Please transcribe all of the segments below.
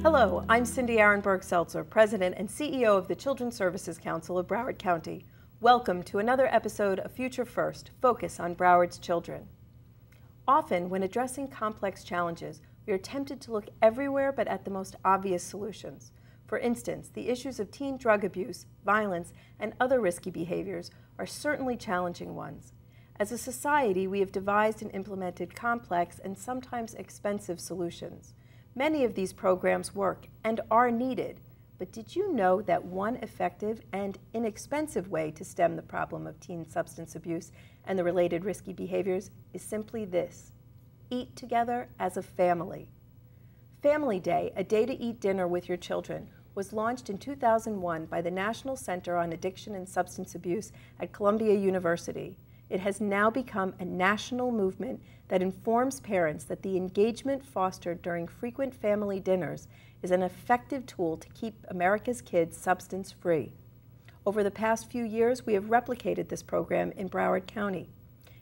Hello, I'm Cindy Arenberg Seltzer, President and CEO of the Children's Services Council of Broward County. Welcome to another episode of Future First, Focus on Broward's Children. Often, when addressing complex challenges, we are tempted to look everywhere but at the most obvious solutions. For instance, the issues of teen drug abuse, violence, and other risky behaviors are certainly challenging ones. As a society, we have devised and implemented complex and sometimes expensive solutions. Many of these programs work and are needed, but did you know that one effective and inexpensive way to stem the problem of teen substance abuse and the related risky behaviors is simply this: eat together as a family. Family Day, a day to eat dinner with your children, was launched in 2001 by the National Center on Addiction and Substance Abuse at Columbia University. It has now become a national movement that informs parents that the engagement fostered during frequent family dinners is an effective tool to keep America's kids substance-free. Over the past few years, we have replicated this program in Broward County.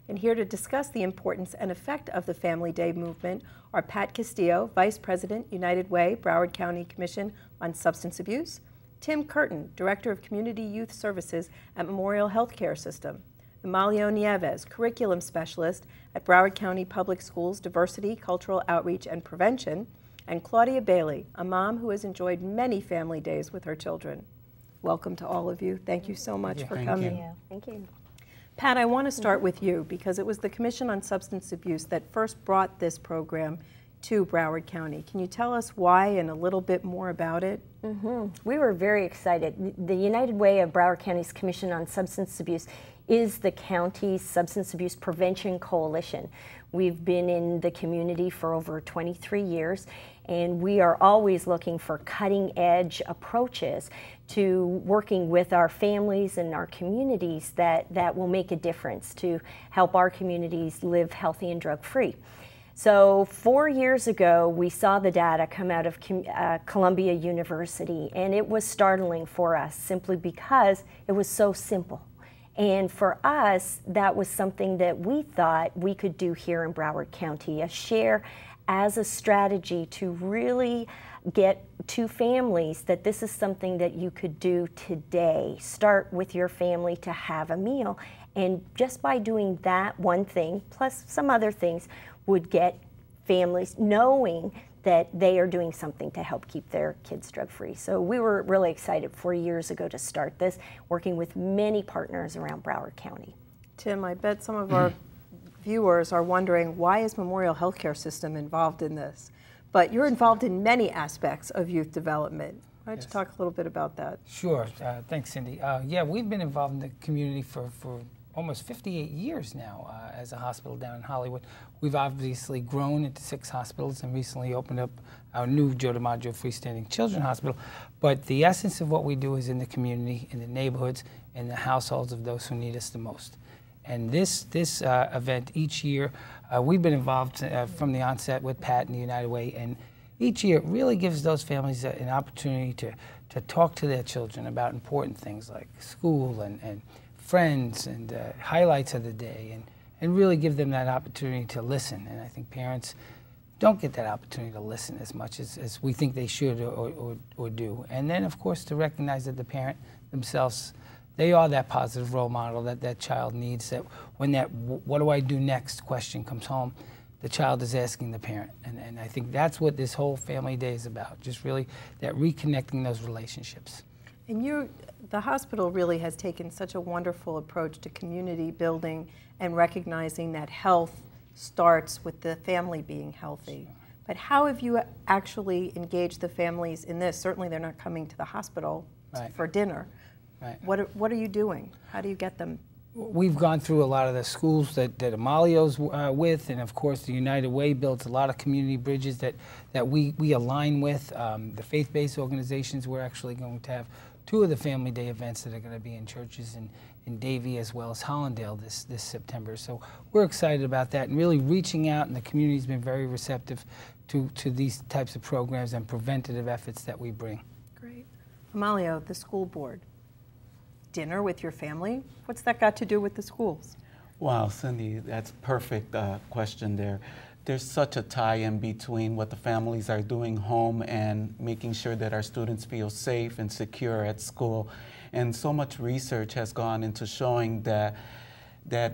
And here to discuss the importance and effect of the Family Day movement are Pat Castillo, Vice President, United Way, Broward County Commission on Substance Abuse; Tim Curtin, Director of Community Youth Services at Memorial Healthcare System; Amalio, Nieves, Curriculum Specialist at Broward County Public Schools Diversity, Cultural Outreach, and Prevention; and Claudia Bailey, a mom who has enjoyed many family days with her children. Welcome to all of you. Thank you so much for coming. Thank you. Pat, I want to start with you because it was the Commission on Substance Abuse that first brought this program to Broward County. Can you tell us why and a little bit more about it? We were very excited. The United Way of Broward County's Commission on Substance Abuse is the county's substance abuse prevention coalition. We've been in the community for over 23 years, and we are always looking for cutting-edge approaches to working with our families and our communities that will make a difference to help our communities live healthy and drug-free. So 4 years ago, we saw the data come out of Columbia University, and it was startling for us simply because it was so simple. And for us, that was something that we thought we could do here in Broward County, a share as a strategy to really get to families that this is something that you could do today. Start with your family to have a meal. And just by doing that one thing, plus some other things, would get families knowing that they are doing something to help keep their kids drug-free. So we were really excited 4 years ago to start this, working with many partners around Broward County. Tim, I bet some of our viewers are wondering, why is Memorial Healthcare System involved in this? But you're involved in many aspects of youth development. Why don't you talk a little bit about that? Sure. Thanks, Cindy. Yeah, we've been involved in the community for almost 58 years now as a hospital down in Hollywood. We've obviously grown into 6 hospitals and recently opened up our new Joe DiMaggio freestanding children's hospital. But the essence of what we do is in the community, in the neighborhoods, in the households of those who need us the most. And this event each year, we've been involved from the onset with Pat and the United Way, and each year it really gives those families an opportunity to talk to their children about important things like school and friends and highlights of the day, and really give them that opportunity to listen. And I think parents don't get that opportunity to listen as much as we think they should or do. And then, of course, to recognize that the parent themselves, they are that positive role model that child needs, that when that "what do I do next" question comes home, the child is asking the parent. And I think that's what this whole Family Day is about, just really that reconnecting those relationships. And the hospital really has taken such a wonderful approach to community building and recognizing that health starts with the family being healthy. Sure. But how have you actually engaged the families in this? Certainly they're not coming to the hospital for dinner. Right. What are you doing? How do you get them? We've gone through a lot of the schools that Amalio's with, and of course the United Way builds a lot of community bridges that we align with. The faith-based organizations, we're actually going to have 2 of the Family Day events that are going to be in churches in Davie as well as Hollandale this September. So we're excited about that and really reaching out, and the community's been very receptive to these types of programs and preventative efforts that we bring. Great. Amalio, the school board. Dinner with your family? What's that got to do with the schools? Wow, Cindy, that's perfect question there. there's such a tie-in between what the families are doing home and making sure that our students feel safe and secure at school. And so much research has gone into showing that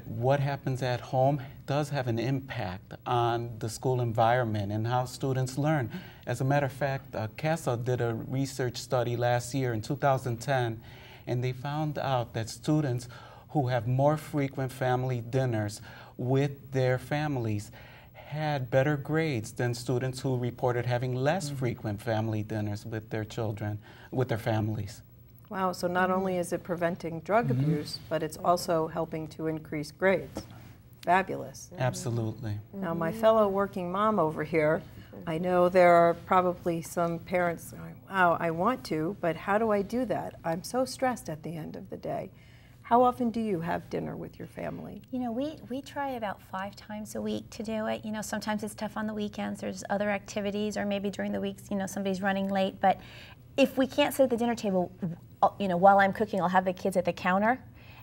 what happens at home does have an impact on the school environment and how students learn. As a matter of fact, CASA did a research study last year in 2010, and they found out that students who have more frequent family dinners with their families had better grades than students who reported having less frequent family dinners with their children, with their families. Wow, so not only is it preventing drug abuse, but it's also helping to increase grades. Fabulous. Absolutely. Now, my fellow working mom over here, I know there are probably some parents going, wow, I want to, but how do I do that? I'm so stressed at the end of the day. How often do you have dinner with your family? You know, we try about 5 times a week to do it. You know, sometimes it's tough on the weekends. There's other activities, or maybe during the weeks, you know, somebody's running late. But if we can't sit at the dinner table, you know, while I'm cooking, I'll have the kids at the counter,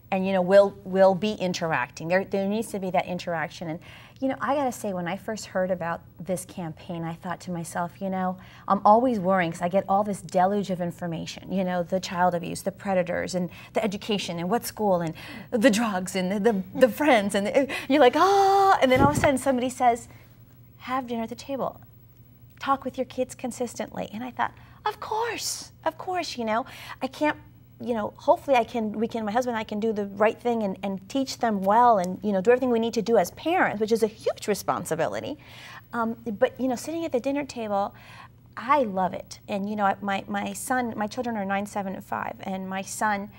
and you know, we'll be interacting. There needs to be that interaction. And you know, I gotta say, when I first heard about this campaign, I thought to myself, you know, I'm always worrying because I get all this deluge of information. You know, the child abuse, the predators, and the education, and what school, and the drugs, and the friends, and you're like, ah, and then all of a sudden somebody says, have dinner at the table, talk with your kids consistently, and I thought, of course, you know, I can't. You know, hopefully my husband and I can do the right thing and teach them well, and, you know, do everything we need to do as parents, which is a huge responsibility. But, you know, sitting at the dinner table, I love it. And, you know, my children are 9, 7, and 5, and my son,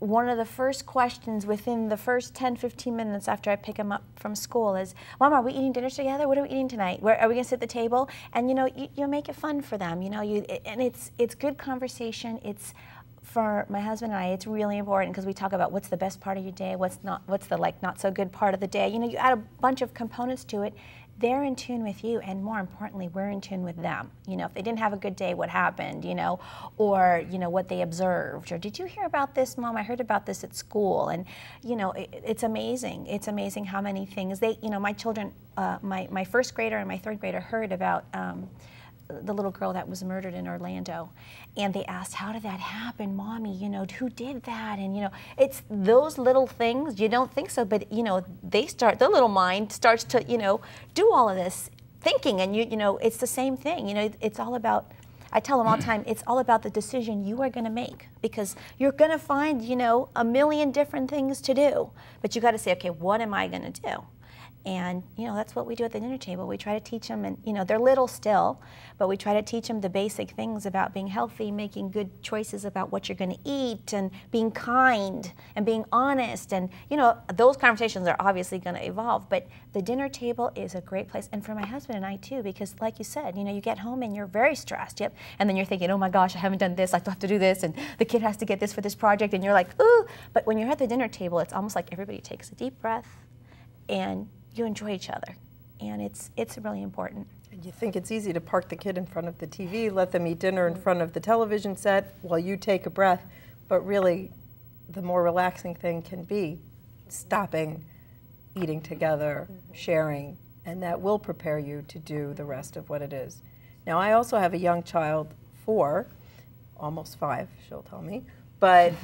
one of the first questions within the first 10, 15 minutes after I pick him up from school is, Mom, are we eating dinner together? What are we eating tonight? Where are we going to sit at the table? And, you know, you make it fun for them, you know, and it's good conversation. It's, for my husband and I, it's really important because we talk about what's the best part of your day, what's the like not so good part of the day. You know, you add a bunch of components to it. They're in tune with you, and more importantly, we're in tune with them. You know, if they didn't have a good day, what happened? You know, or you know what they observed, or did you hear about this, Mom? I heard about this at school, and you know, it's amazing. It's amazing how many things they, you know, my children, my first grader and my third grader heard about. The little girl that was murdered in Orlando, and they asked, how did that happen, Mommy? You know, who did that? And you know, it's those little things, you don't think so, but you know, their little mind starts to, you know, do all of this thinking, and you know, it's the same thing. You know, it's all about, I tell them all the time, it's all about the decision you are going to make, because you're going to find, you know, a million different things to do, but you got to say, okay, what am I going to do? And, you know, that's what we do at the dinner table. We try to teach them, and, you know, they're little still, but we try to teach them the basic things about being healthy, making good choices about what you're going to eat, and being kind, and being honest. And, you know, those conversations are obviously going to evolve, but the dinner table is a great place. And for my husband and I, too, because like you said, you know, you get home and you're very stressed, yep, and then you're thinking, oh my gosh, I haven't done this, I still have to do this, and the kid has to get this for this project, and you're like, ooh. But when you're at the dinner table, it's almost like everybody takes a deep breath, and you enjoy each other, and it's really important. And you think it's easy to park the kid in front of the TV, let them eat dinner in front of the television set while you take a breath, but really the more relaxing thing can be stopping, eating together, sharing, and that will prepare you to do the rest of what it is. Now, I also have a young child, 4, almost 5, she'll tell me, but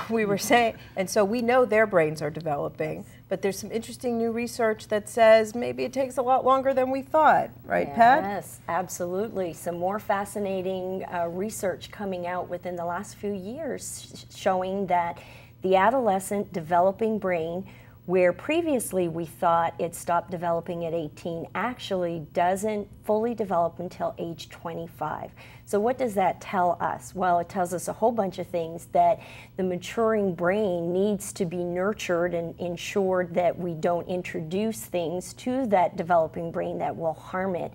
we were saying, and so we know their brains are developing, but there's some interesting new research that says maybe it takes a lot longer than we thought, right, Pat? Yes, absolutely. Some more fascinating research coming out within the last few years showing that the adolescent developing brain, where previously we thought it stopped developing at 18, actually doesn't fully develop until age 25. So what does that tell us? Well, it tells us a whole bunch of things, that the maturing brain needs to be nurtured and ensured that we don't introduce things to that developing brain that will harm it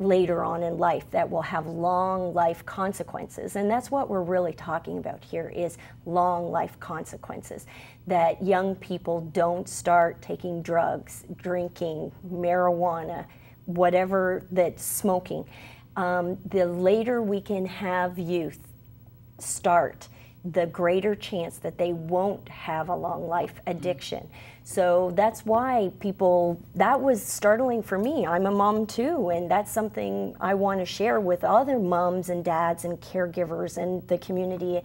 later on in life, that will have long life consequences. And that's what we're really talking about here, is long life consequences. That young people don't start taking drugs, drinking, marijuana, whatever, that's smoking. The later we can have youth start, the greater chance that they won't have a long life addiction. So that's why that was startling for me. I'm a mom too, and that's something I want to share with other moms and dads and caregivers and the community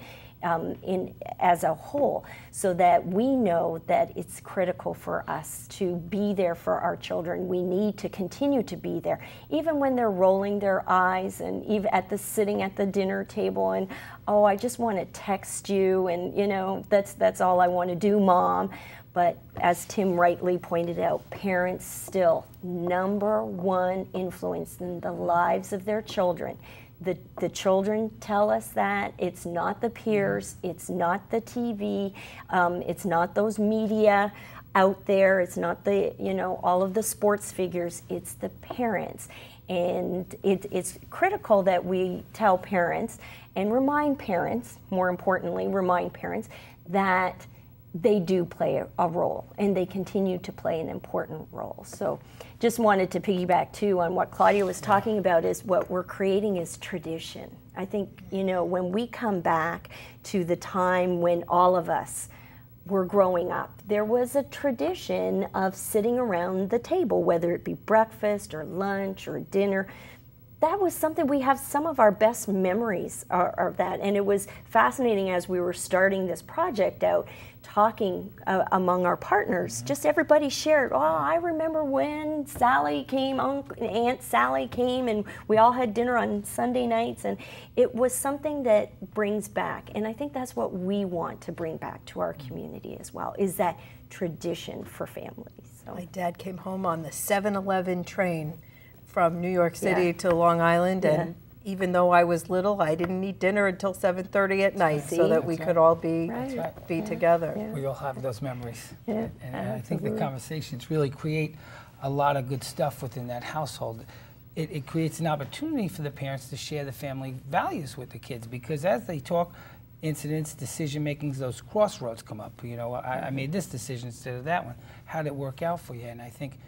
as a whole, so that we know that it's critical for us to be there for our children. We need to continue to be there, even when they're rolling their eyes and even sitting at the dinner table and, oh, I just want to text you, and that's all I want to do, Mom. But as Tim rightly pointed out, parents still #1 influence in the lives of their children. The children tell us that. It's not the peers, it's not the TV, it's not those media out there, it's not all of the sports figures, it's the parents. And it's critical that we tell parents and remind parents, more importantly, remind parents that they do play a role, and they continue to play an important role. So just wanted to piggyback too on what Claudia was talking about, is what we're creating is tradition. I think, when we come back to the time when all of us were growing up, there was a tradition of sitting around the table, whether it be breakfast or lunch or dinner. That was something, we have some of our best memories of that. And it was fascinating as we were starting this project out, talking among our partners, just everybody shared, oh, I remember when Sally came, Aunt Sally came, and we all had dinner on Sunday nights. And it was something that brings back, and I think that's what we want to bring back to our community as well, is that tradition for families. So. My dad came home on the 7-Eleven train from New York City to Long Island, and even though I was little, I didn't eat dinner until 7:30 at night, so that we could all be together. Yeah. We all have those memories. Yeah. And I think the conversations really create a lot of good stuff within that household. It creates an opportunity for the parents to share the family values with the kids, because as they talk, incidents, decision makings, those crossroads come up. I made this decision instead of that one. How did it work out for you? And I think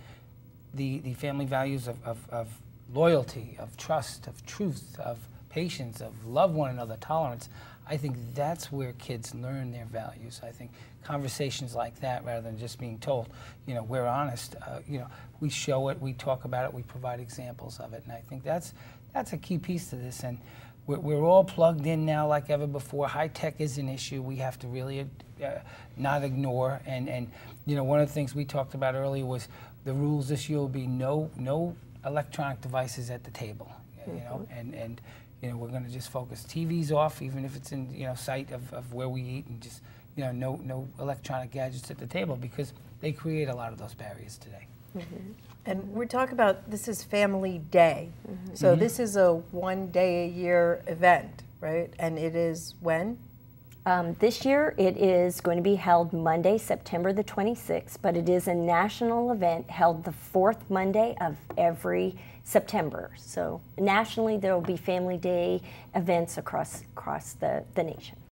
the family values of loyalty, of trust, of truth, of patience, of love one another, tolerance, I think that's where kids learn their values. I think conversations like that, rather than just being told, we're honest, we show it, we talk about it, we provide examples of it. And I think that's a key piece to this. And we're all plugged in now like ever before. High tech is an issue we have to really not ignore. And one of the things we talked about earlier was the rules this year will be no electronic devices at the table, and we're going to just focus TVs off, even if it's in sight of where we eat, and just no electronic gadgets at the table, because they create a lot of those barriers today. And we're talking about, this is Family Day, so this is a 1 day a year event, right? And it is when? This year it is going to be held Monday, September the 26th, but it is a national event held the 4th Monday of every September. So nationally there will be Family Day events across the nation.